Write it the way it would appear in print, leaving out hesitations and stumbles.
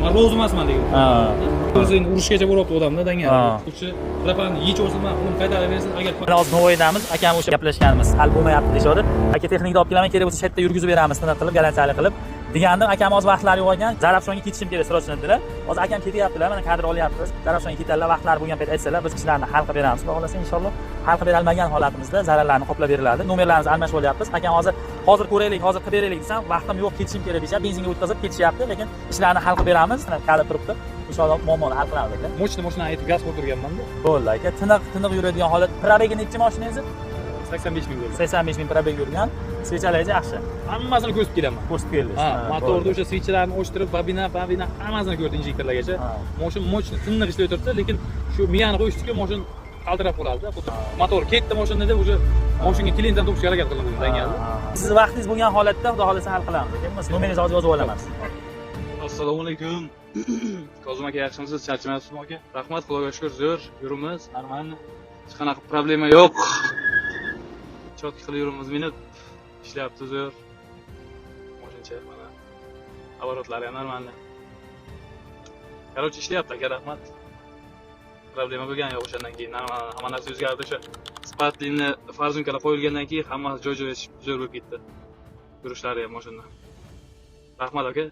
Men rozi emasman degan. O'zini urushgacha bo'lyapti odamda dangan. O'sha propanni yechib olsin, men uni qaytarib bersin agar. Mana hozir Novoydamiz, akam o'sha gaplashganimiz. Hal bo'lmayapti deyshodi. Aka texnikni olib kelaman, kerak bo'lsa chetda yurgizib beramiz, sinab qilib, garantiyali qilib. Degandim, akam hozir vaqtlari yo'q ekan, Zarafshonga ketishim kerak srochan dedilar. Hozir akam ketyaptilar, mana kadr olyapmiz. Zarafshonga ketadilar, vaqtlari bo'lgan payt aytsalar, biz ishlarni hal qilib beramiz. Xudo xolasa inshaalloh hal qilib bera olmagan holatimizda zararlarni qoplab beriladi. Nomerlarimizni almashib olyapmiz. Akam hozir ko'raylik, hozir qilib beraylik desam, vaqtim yo'q, ketishim kerak deyshap, benzinga o'tkazib ketishyapti, lekin ishlarni hal qilib beramiz. Kadr turibdi. Inshaalloh muammoni hal qilamiz aka. Mashina aytib gaz qo'ydirganman-da. Bo'ldi aka, tiniq yuradigan holat. Probegi nechi mashinangiz? 85 ming bo'ldi. 85 ming probeg yurgan. Svechalaringiz yaxshi. Hammasini ko'rsatib kelaman. Ko'rsatib keldingiz. Motorda o'sha svechlarni o'chtirib, bobina hammasini ko'rdi injektorlargacha. Mashina tiniq ishlay turibdi, lekin shu miyani qo'yishdi-ku, mashina qaltirab qoladi-da. Motor ketdi mashinada, o'sha mashinaga klientdan topishga harakat qilaman dangaldi. Siz vaqtingiz bo'lgan holatda xudo xolasa hal qilamiz aka. Nomeringizni hozir yozib olaman. Assalomu alaykum. Kozim aka, yaxshimisiz? Charchamayapsizmi aka? Rahmat, Xudoga shukr, zo'r yurimiz, normal. Hech qanaqa problema yo'q. Chotki qilib yurimiz, minib ishlayapti zo'r. Moshincha mana оборотлari ham normal. Короче, ishlayapti aka, rahmat. Problema bo'lgani yo'q o'shandan keyin. Normal, hamma narsa o'zgardi. O'sha spatlini farzunkalar qo'yilgandan keyin hammasi joy-joyiga zo'r bo'lib ketdi. Yurishlari ham mashina. Rahmat aka.